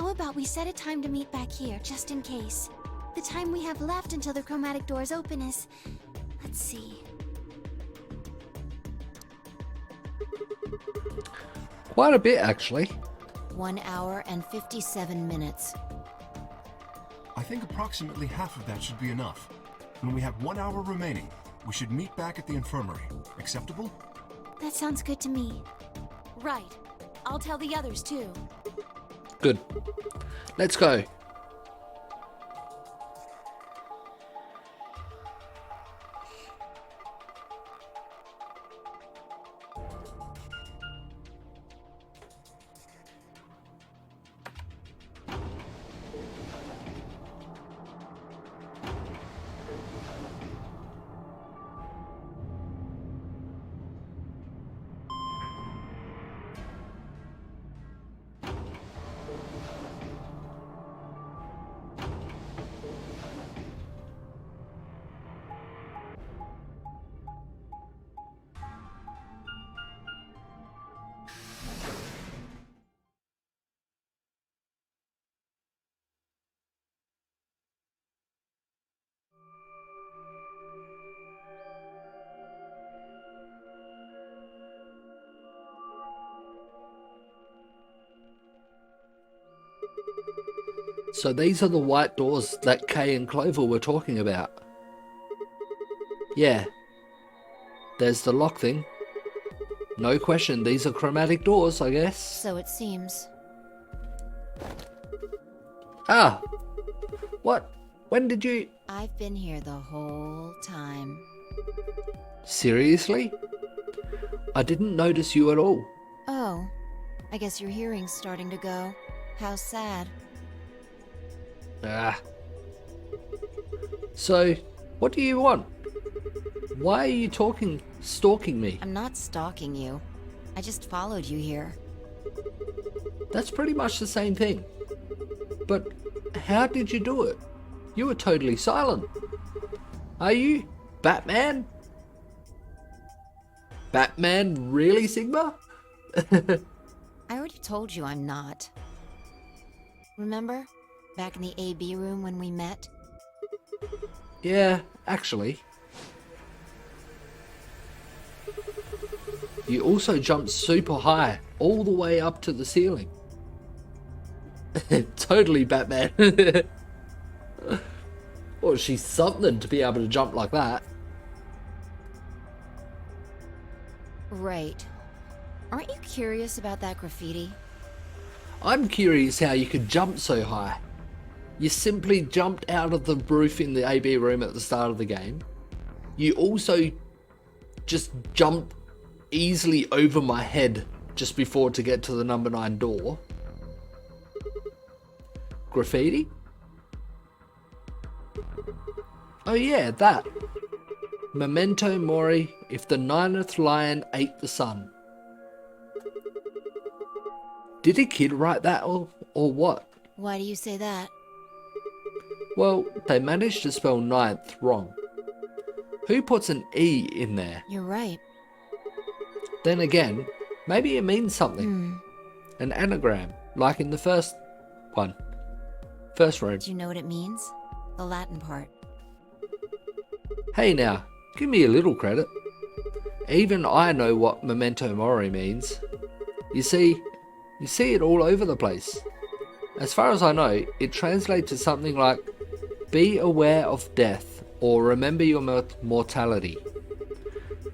How about we set a time to meet back here, just in case? The time we have left until the chromatic doors open is... let's see... Quite a bit, actually. 1 hour and 57 minutes. I think approximately half of that should be enough. When we have 1 hour remaining, we should meet back at the infirmary. Acceptable? That sounds good to me. Right. I'll tell the others too. Good. Let's go. So these are the white doors that Kay and Clover were talking about. Yeah. There's the lock thing. No question, these are chromatic doors, I guess. So it seems. Ah! What? When did you... I've been here the whole time. Seriously? I didn't notice you at all. Oh, I guess your hearing's starting to go. How sad. Ah. So, what do you want? Why are you stalking me? I'm not stalking you. I just followed you here. That's pretty much the same thing. But how did you do it? You were totally silent. Are you Batman? Batman, really, Sigma? I already told you I'm not. Remember? Back in the AB room when we met? Yeah, actually. You also jumped super high, all the way up to the ceiling. Totally Batman. Well, she's something to be able to jump like that. Right. Aren't you curious about that graffiti? I'm curious how you could jump so high. You simply jumped out of the roof in the AB room at the start of the game. You also just jumped easily over my head just before to get to the number 9 door. Graffiti? Oh yeah, that. Memento mori, if the 9th lion ate the sun. Did a kid write that or what? Why do you say that? Well, they managed to spell 9th wrong. Who puts an E in there? You're right. Then again, maybe it means something. An anagram, like in the first one. First room. Do you know what it means? The Latin part. Hey now, give me a little credit. Even I know what memento mori means. You see it all over the place. As far as I know, it translates to something like, be aware of death, or remember your mortality.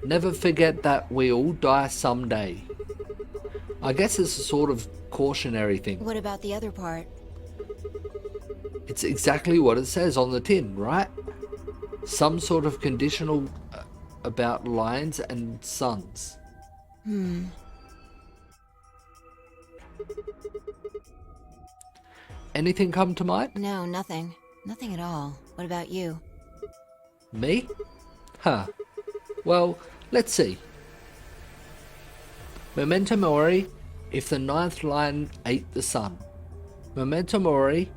Never forget that we all die someday. I guess it's a sort of cautionary thing. What about the other part? It's exactly what it says on the tin, right? Some sort of conditional about lions and suns. Anything come to mind? No, nothing. Nothing at all. What about you? Me? Huh. Well, let's see. Memento mori, if the 9th lion ate the sun. Memento mori,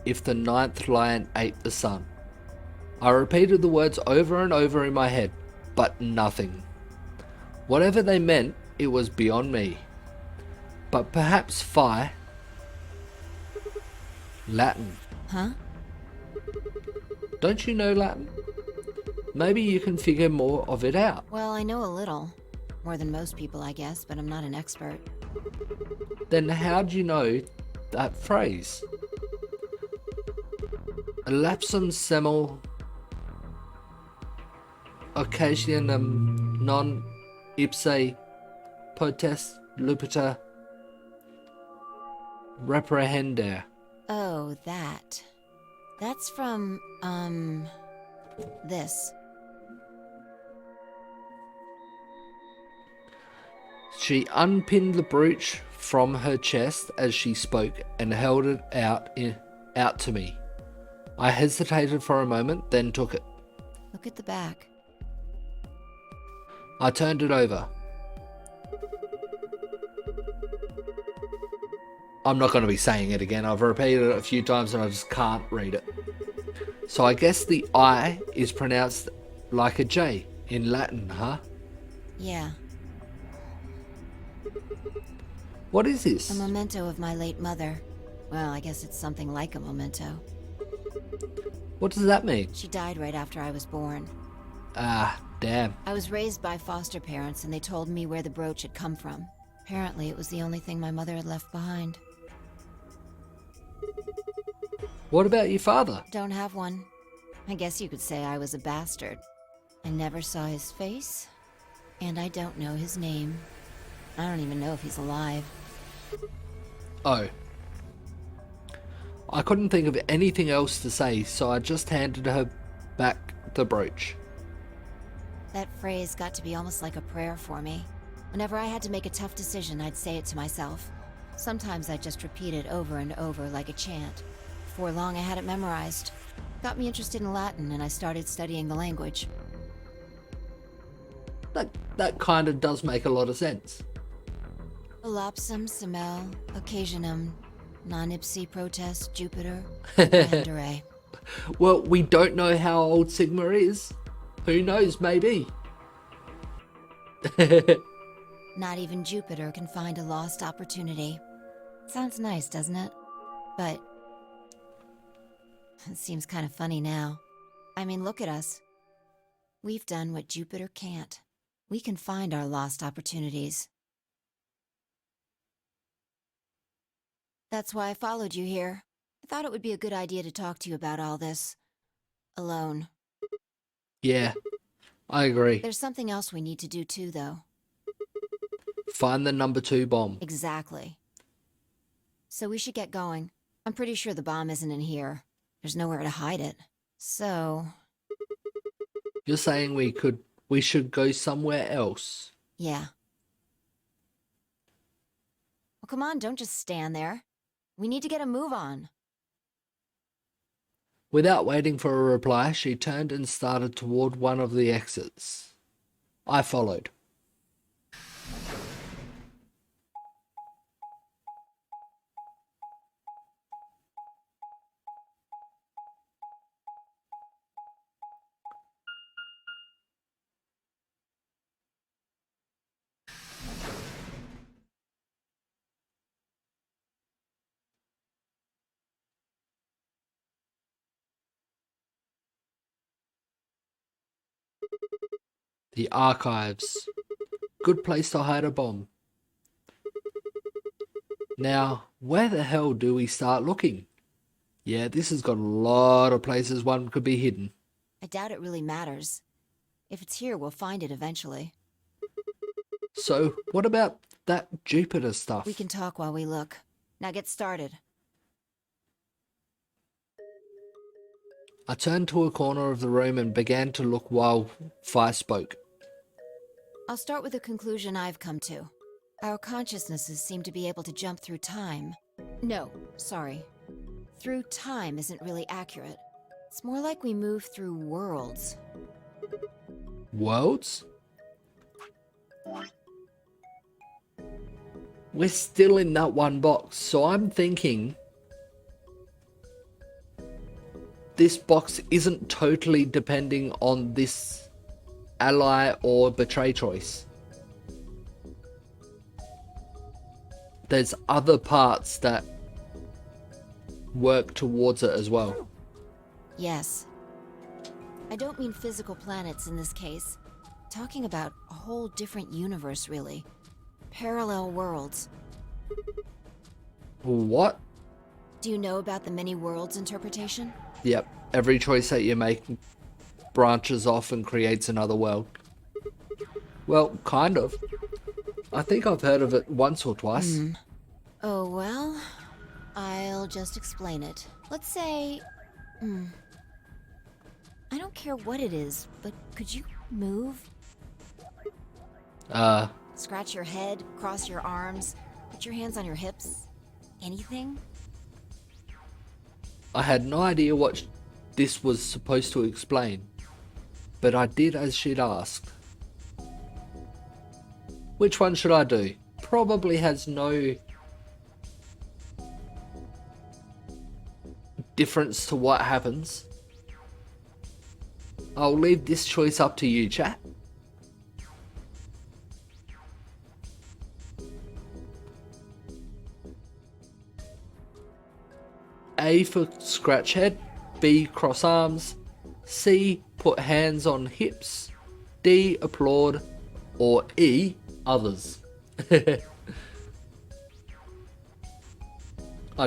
if the 9th lion ate the sun. I repeated the words over and over in my head, but nothing. Whatever they meant, it was beyond me. But perhaps Phi... Latin. Huh? Don't you know Latin? Maybe you can figure more of it out. Well, I know a little. More than most people, I guess, but I'm not an expert. Then how do you know that phrase? Lapsum semel occasionum non ipse potest lupita reprehender. Oh, that. That's from, this. She unpinned the brooch from her chest as she spoke and held it out to me. I hesitated for a moment, then took it. Look at the back. I turned it over. I'm not going to be saying it again. I've repeated it a few times and I just can't read it. So I guess the I is pronounced like a J in Latin, huh? Yeah, What is this? a memento of my late mother. Well, I guess it's something like a memento. What does that mean? She died right after I was born. Ah, damn. I was raised by foster parents, and they told me where the brooch had come from. Apparently, it was the only thing my mother had left behind. What about your father? Don't have one. I guess you could say I was a bastard. I never saw his face, and I don't know his name. I don't even know if he's alive. Oh. I couldn't think of anything else to say, so I just handed her back the brooch. That phrase got to be almost like a prayer for me. Whenever I had to make a tough decision, I'd say it to myself. Sometimes I'd just repeat it over and over like a chant. Before long, I had it memorized. Got me interested in Latin, and I started studying the language. That kind of does make a lot of sense. Elapsum semel occasionum non ipsi protest Jupiter Andare. Well, we don't know how old Sigma is. Who knows, maybe. Not even Jupiter can find a lost opportunity. Sounds nice, doesn't it? But it seems kind of funny now. I mean, look at us. We've done what Jupiter can't. We can find our lost opportunities. That's why I followed you here. I thought it would be a good idea to talk to you about all this. Alone. Yeah, I agree. There's something else we need to do too, though. Find the number 2 bomb. Exactly. So we should get going. I'm pretty sure the bomb isn't in here. There's nowhere to hide it. So... You're saying we should go somewhere else? yeah. Well, come on, don't just stand there. We need to get a move on. Without waiting for a reply, she turned and started toward one of the exits. I followed. The archives. Good place to hide a bomb. Now, where the hell do we start looking? Yeah, this has got a lot of places one could be hidden. I doubt it really matters. If it's here, we'll find it eventually. So, what about that Jupiter stuff? We can talk while we look. Now get started. I turned to a corner of the room and began to look while Fi spoke. I'll start with a conclusion I've come to. Our consciousnesses seem to be able to jump through time. No, sorry. Through time isn't really accurate. It's more like we move through worlds. Worlds? We're still in that one box, so I'm thinking this box isn't totally depending on this ally or betray choice. There's other parts that work towards it as well. Yes. I don't mean physical planets in this case. Talking about a whole different universe, really. Parallel worlds. What? Do you know about the many worlds interpretation? Yep. Every choice that you make branches off and creates another world. Well, kind of. I think I've heard of it once or twice. Oh, well, I'll just explain it. Let's say... I don't care what it is, but could you move? Scratch your head, cross your arms, put your hands on your hips? Anything? I had no idea what this was supposed to explain, but I did as she'd asked. Which one should I do? Probably has no difference to what happens. I'll leave this choice up to you, chat. A for scratch head, B cross arms, C put hands on hips, D applaud, or E others. I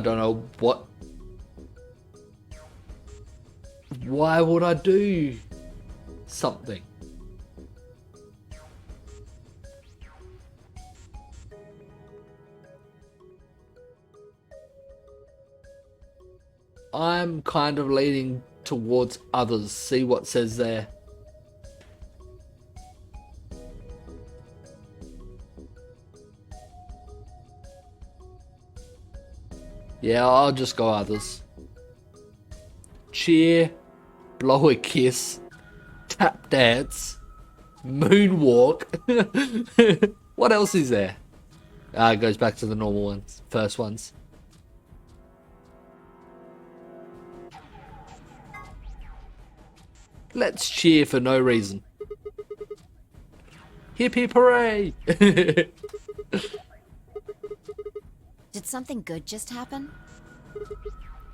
don't know what. Why would I do something? I'm kind of leaning towards others. See what says there. Yeah, I'll just go others. Cheer, blow a kiss, tap dance, moonwalk. What else is there? It goes back to the normal ones, first ones. Let's cheer for no reason. Hip hip hooray! Did something good just happen?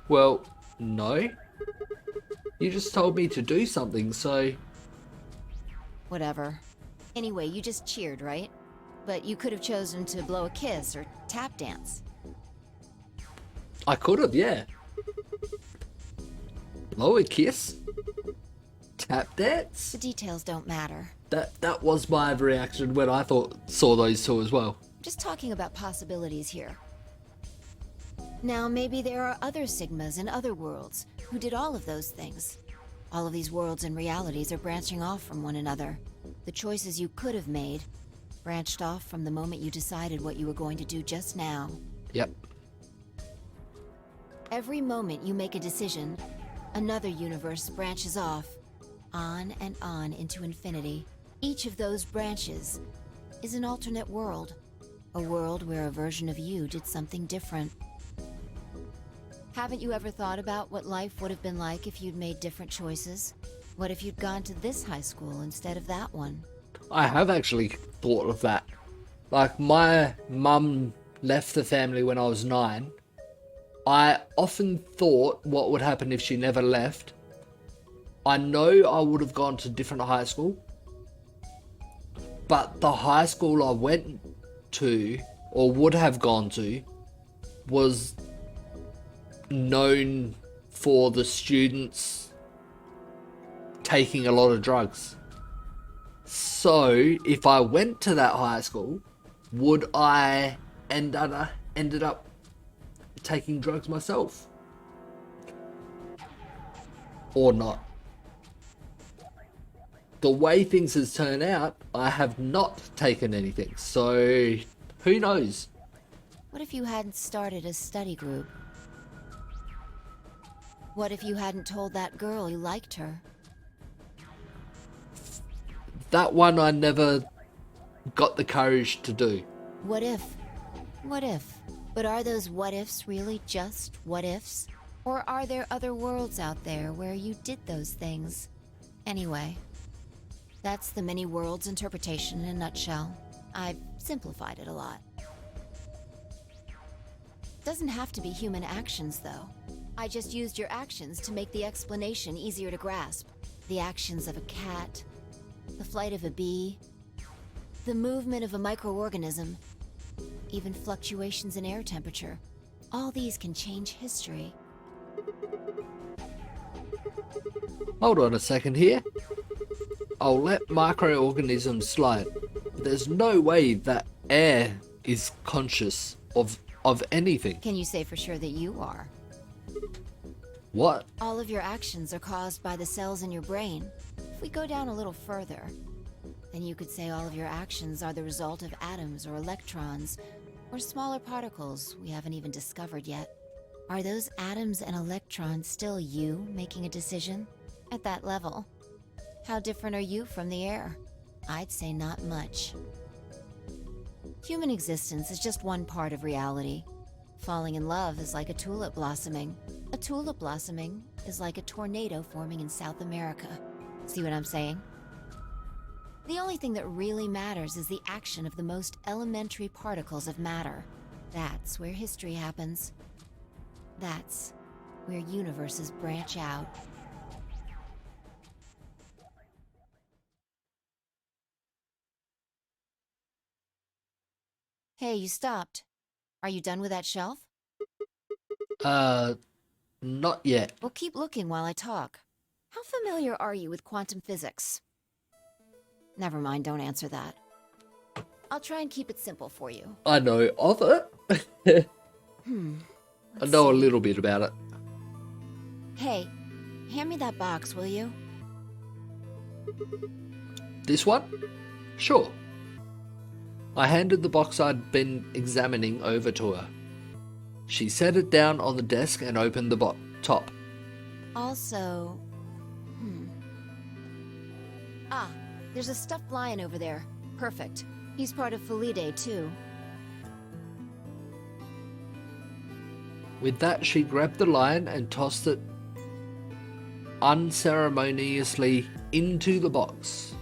Well, no. You just told me to do something, so... Whatever. Anyway, you just cheered, right? But you could have chosen to blow a kiss or tap dance. I could have, yeah. Blow a kiss? Tap dance? The details don't matter. That was my reaction when I saw those two as well. I'm just talking about possibilities here. Now, maybe there are other Sigmas in other worlds who did all of those things. All of these worlds and realities are branching off from one another. The choices you could have made branched off from the moment you decided what you were going to do just now. Yep. Every moment you make a decision, another universe branches off, on and on into infinity. Each of those branches is an alternate world. A world where a version of you did something different. Haven't you ever thought about what life would have been like if you'd made different choices? What if you'd gone to this high school instead of that one? I have actually thought of that. Like, my mum left the family when I was 9. I often thought what would happen if she never left. I know I would have gone to different high school. But the high school I went to, or would have gone to, was known for the students taking a lot of drugs. So if I went to that high school, would I ended up taking drugs myself? Or not? The way things has turned out, I have not taken anything, so who knows? What if you hadn't started a study group? What if you hadn't told that girl you liked her? That one I never got the courage to do. What if? What if? But are those what ifs really just what ifs? Or are there other worlds out there where you did those things? Anyway, that's the many worlds interpretation in a nutshell. I've simplified it a lot. Doesn't have to be human actions, though. I just used your actions to make the explanation easier to grasp. The actions of a cat, the flight of a bee, the movement of a microorganism, even fluctuations in air temperature. All these can change history. Hold on a second here. I'll let microorganisms slide. There's no way that air is conscious of anything. Can you say for sure that you are? What? All of your actions are caused by the cells in your brain. If we go down a little further, then you could say all of your actions are the result of atoms or electrons, or smaller particles we haven't even discovered yet. Are those atoms and electrons still you making a decision? At that level, how different are you from the air? I'd say not much. Human existence is just one part of reality. Falling in love is like a tulip blossoming. A tulip blossoming is like a tornado forming in South America. See what I'm saying? The only thing that really matters is the action of the most elementary particles of matter. That's where history happens. That's where universes branch out. Hey, you stopped. Are you done with that shelf? Not yet. Well, keep looking while I talk. How familiar are you with quantum physics? Never mind, don't answer that. I'll try and keep it simple for you. I know of it. I know a little bit about it. Hey, hand me that box, will you? This one? Sure. I handed the box I'd been examining over to her. She set it down on the desk and opened the top. Also... Ah, there's a stuffed lion over there. Perfect. He's part of Felidae, too. With that, she grabbed the lion and tossed it unceremoniously into the box.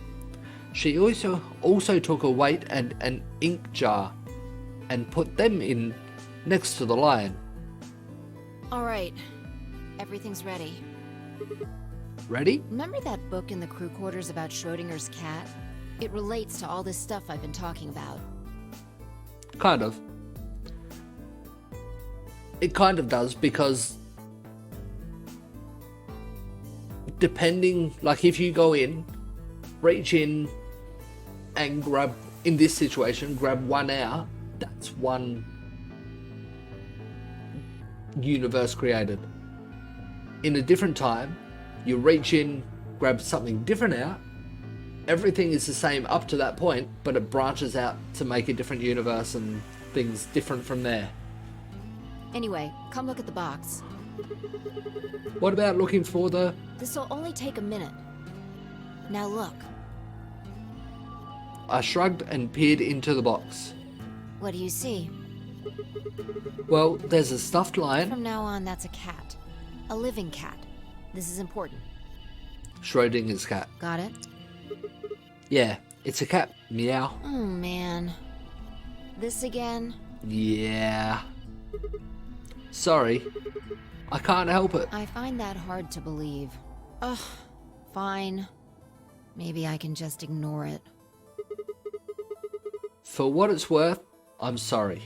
She also took a weight and an ink jar and put them in next to the lion. All right. Everything's ready. Ready? Remember that book in the crew quarters about Schrodinger's cat? It relates to all this stuff I've been talking about. Kind of. It kind of does, because depending, like if you go in, reach in and grab, in this situation, grab one out, that's one universe created. In a different time, you reach in, grab something different out, everything is the same up to that point, but it branches out to make a different universe and things different from there. Anyway, come look at the box. What about looking for the... This'll only take a minute. Now look. I shrugged and peered into the box. What do you see? Well, there's a stuffed lion. From now on, that's a cat. A living cat. This is important. Schrodinger's cat. Got it? Yeah, it's a cat. Meow. Oh, man. This again? Yeah. Sorry. I can't help it. I find that hard to believe. Ugh, fine. Maybe I can just ignore it. For what it's worth, I'm sorry.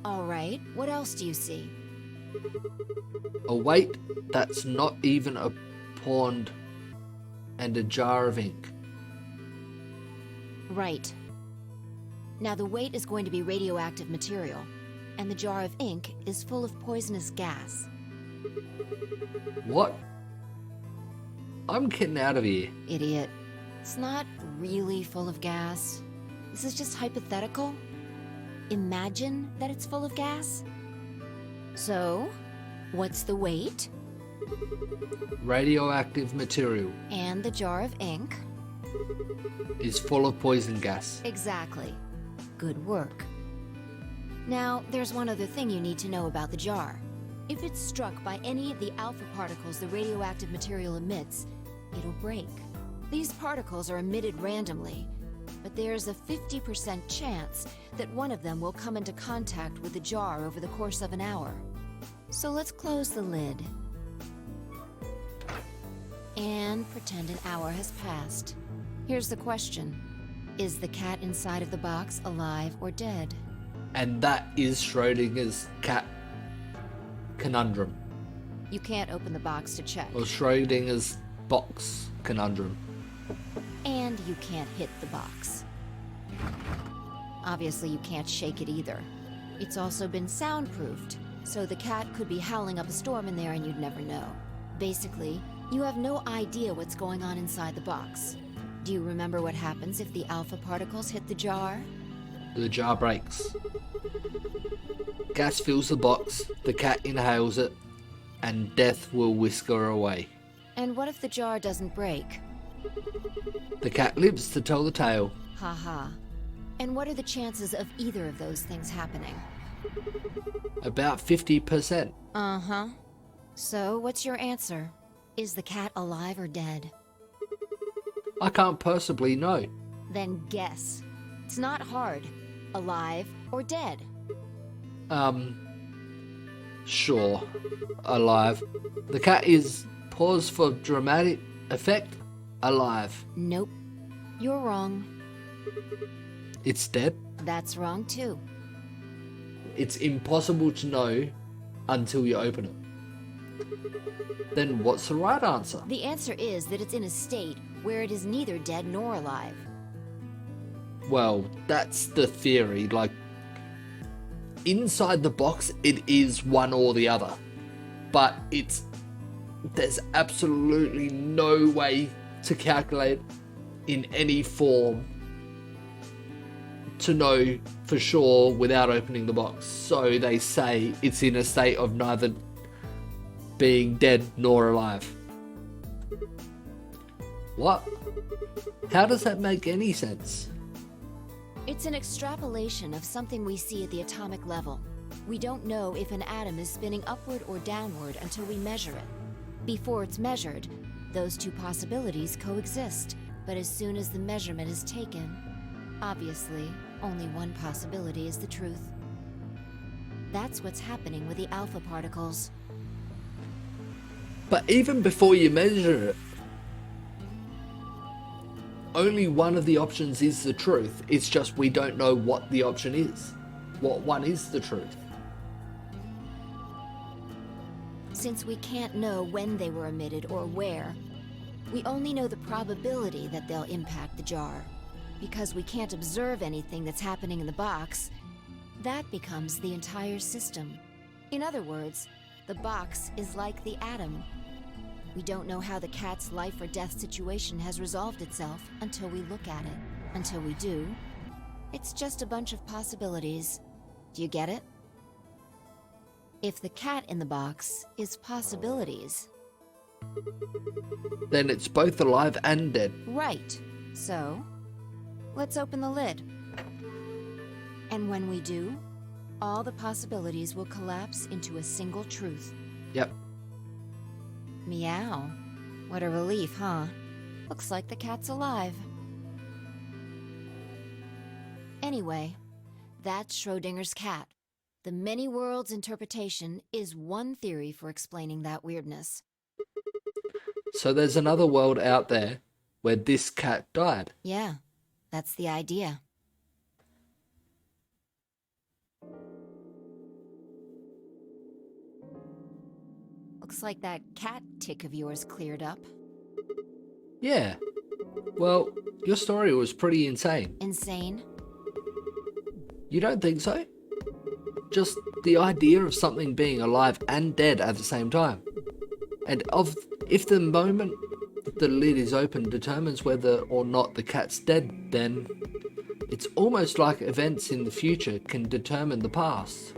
Alright, what else do you see? A weight that's not even a pond and a jar of ink. Right. Now the weight is going to be radioactive material, and the jar of ink is full of poisonous gas. What? I'm getting out of here. Idiot. It's not really full of gas. This is just hypothetical. Imagine that it's full of gas. So, what's the weight? Radioactive material And the jar of ink? is full of poison gas. Exactly. Good work. Now, there's one other thing you need to know about the jar. If it's struck by any of the alpha particles the radioactive material emits, it'll break. These particles are emitted randomly, but there's a 50% chance that one of them will come into contact with the jar over the course of an hour. So let's close the lid. And pretend an hour has passed. Here's the question. Is the cat inside of the box alive or dead? And that is Schrodinger's cat conundrum. You can't open the box to check. Or Schrodinger's box conundrum. And you can't hit the box. Obviously, you can't shake it either. It's also been soundproofed, so the cat could be howling up a storm in there and you'd never know. Basically, you have no idea what's going on inside the box. Do you remember what happens if the alpha particles hit the jar? The jar breaks. Gas fills the box, the cat inhales it, and death will whisk her away. And what if the jar doesn't break? The cat lives to tell the tale. Haha. And what are the chances of either of those things happening? About 50%. Uh-huh. So, what's your answer? Is the cat alive or dead? I can't possibly know. Then guess. It's not hard. Alive or dead? Sure. Alive. The cat is, pause for dramatic effect, alive. Nope. You're wrong. It's dead. That's wrong too. It's impossible to know until you open it. Then what's the right answer? The answer is that it's in a state where it is neither dead nor alive. Well, that's the theory. Like, inside the box, it is one or the other. But there's absolutely no way to calculate in any form to know for sure without opening the box. So they say it's in a state of neither being dead nor alive. What? How does that make any sense? It's an extrapolation of something we see at the atomic level. We don't know if an atom is spinning upward or downward until we measure it. Before it's measured, those two possibilities coexist. But as soon as the measurement is taken, obviously, only one possibility is the truth. That's what's happening with the alpha particles. But even before you measure it, only one of the options is the truth. It's just we don't know what the option is. What one is the truth? Since we can't know when they were emitted or where, we only know the probability that they'll impact the jar. Because we can't observe anything that's happening in the box, that becomes the entire system. In other words, the box is like the atom. We don't know how the cat's life or death situation has resolved itself until we look at it. Until we do, it's just a bunch of possibilities. Do you get it? If the cat in the box is possibilities, then it's both alive and dead. right. So, let's open the lid. And when we do, all the possibilities will collapse into a single truth. Yep. Meow. What a relief, huh? Looks like the cat's alive. Anyway, that's Schrodinger's cat. The many worlds interpretation is one theory for explaining that weirdness. So there's another world out there where this cat died. Yeah, that's the idea. Looks like that cat tick of yours cleared up. Yeah. Well, your story was pretty insane. Insane? You don't think so? Just the idea of something being alive and dead at the same time. And if the moment the lid is open determines whether or not the cat's dead, then it's almost like events in the future can determine the past.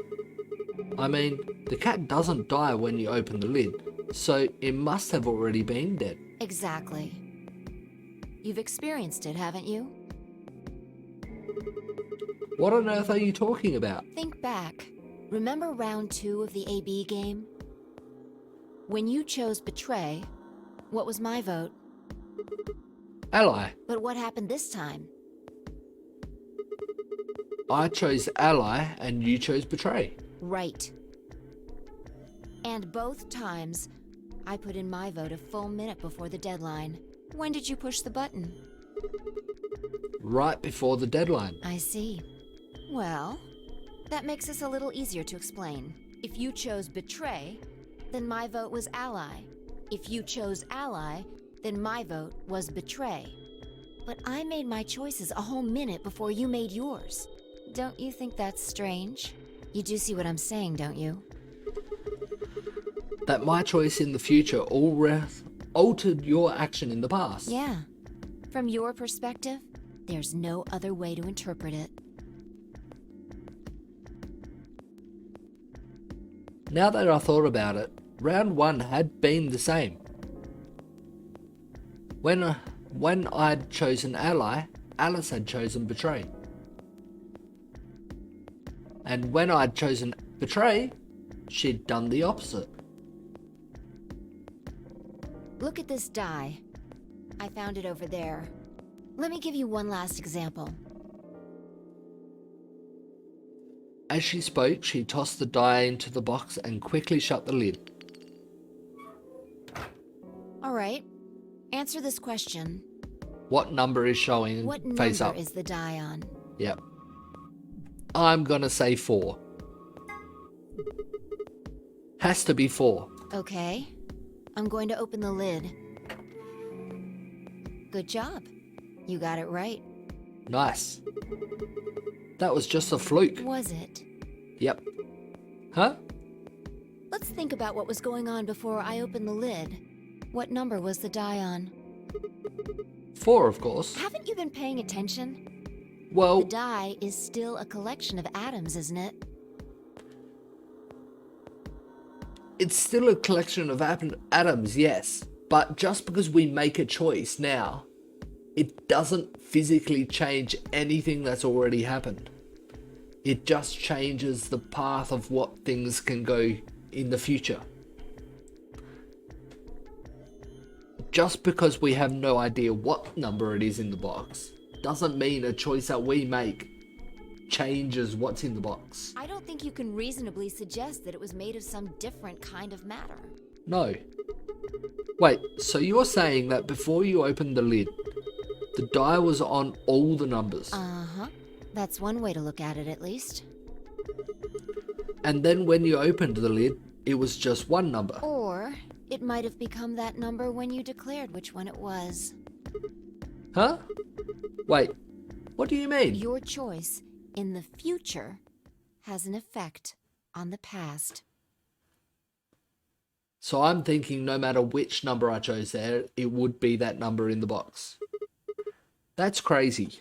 I mean, the cat doesn't die when you open the lid, so it must have already been dead. Exactly. You've experienced it, haven't you? What on earth are you talking about? Think back. Remember round 2 of the AB game? When you chose Betray, what was my vote? Ally. But what happened this time? I chose Ally and you chose Betray. Right. And both times, I put in my vote a full minute before the deadline. When did you push the button? Right before the deadline. I see. Well, that makes this a little easier to explain. If you chose betray, then my vote was ally. If you chose ally, then my vote was betray. But I made my choices a whole minute before you made yours. Don't you think that's strange? You do see what I'm saying, don't you? That my choice in the future altered your action in the past. Yeah. From your perspective, there's no other way to interpret it. Now that I thought about it, round 1 had been the same. When I'd chosen ally, Alice had chosen betray. And when I'd chosen betray, she'd done the opposite. Look at this die. I found it over there. Let me give you one last example. As she spoke, she tossed the die into the box and quickly shut the lid. All right. Answer this question. What number is showing What face number up? is the die on? Yep. I'm gonna say 4. Has to be 4. Okay. I'm going to open the lid. Good job. You got it right. Nice. That was just a fluke. Was it? Yep. Huh? Let's think about what was going on before I opened the lid. What number was the die on? 4, of course. Haven't you been paying attention? Well, The die is still a collection of atoms, isn't it? it's still a collection of atoms, yes. But just because we make a choice now, it doesn't physically change anything that's already happened. It just changes the path of what things can go in the future. Just because we have no idea what number it is in the box, doesn't mean a choice that we make changes what's in the box. I don't think you can reasonably suggest that it was made of some different kind of matter. No. Wait, so you're saying that before you opened the lid, the die was on all the numbers? Uh-huh. That's one way to look at it, at least. And then when you opened the lid, it was just one number? Or it might have become that number when you declared which one it was. Huh? Wait, what do you mean? Your choice in the future has an effect on the past. So I'm thinking no matter which number I chose there, it would be that number in the box. That's crazy.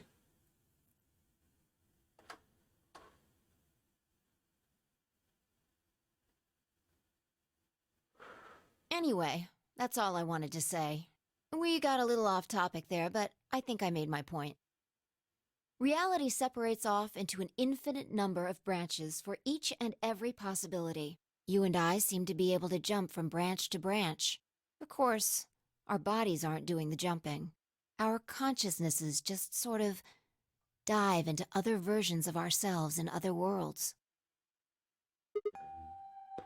Anyway, that's all I wanted to say. We got a little off topic there, but I think I made my point. Reality separates off into an infinite number of branches for each and every possibility. You and I seem to be able to jump from branch to branch. Of course, our bodies aren't doing the jumping. Our consciousnesses just sort of dive into other versions of ourselves in other worlds.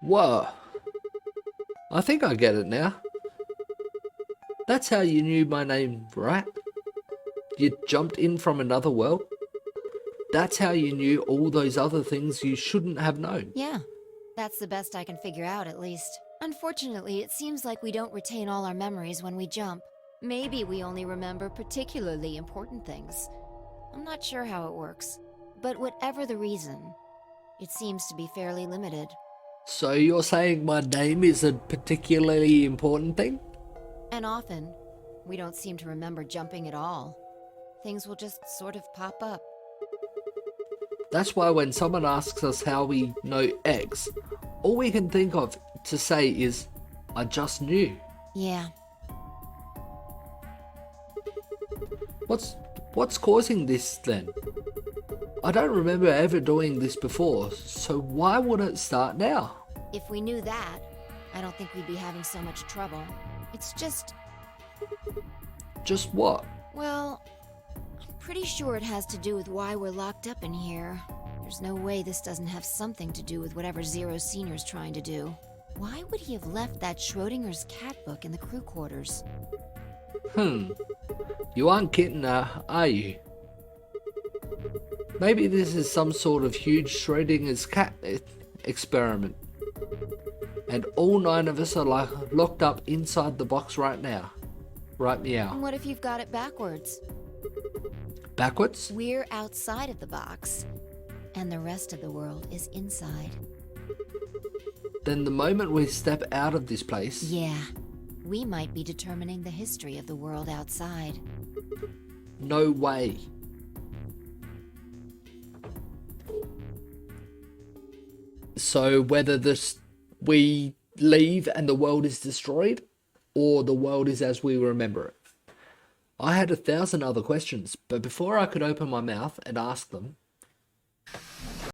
Whoa. I think I get it now. That's how you knew my name, right? You jumped in from another world? That's how you knew all those other things you shouldn't have known? Yeah, that's the best I can figure out, at least. Unfortunately, it seems like we don't retain all our memories when we jump. Maybe we only remember particularly important things. I'm not sure how it works. But whatever the reason, it seems to be fairly limited. So you're saying my name is a particularly important thing? And often, we don't seem to remember jumping at all. Things will just sort of pop up. That's why when someone asks us how we know X, all we can think of to say is, I just knew. Yeah. What's causing this then? I don't remember ever doing this before, so why would it start now? If we knew that, I don't think we'd be having so much trouble. It's just, Just what? well, I'm pretty sure it has to do with why we're locked up in here. There's no way this doesn't have something to do with whatever Zero Senior's trying to do. Why would he have left that Schrodinger's cat book in the crew quarters? You aren't kidding, are you? Maybe this is some sort of huge Schrodinger's cat experiment. And all 9 of us are locked up inside the box right now. Right meow. And what if you've got it backwards? Backwards? We're outside of the box, and the rest of the world is inside. Then the moment we step out of this place... Yeah, we might be determining the history of the world outside. No way. So whether we leave and the world is destroyed, or the world is as we remember it. I had 1,000 other questions, but before I could open my mouth and ask them,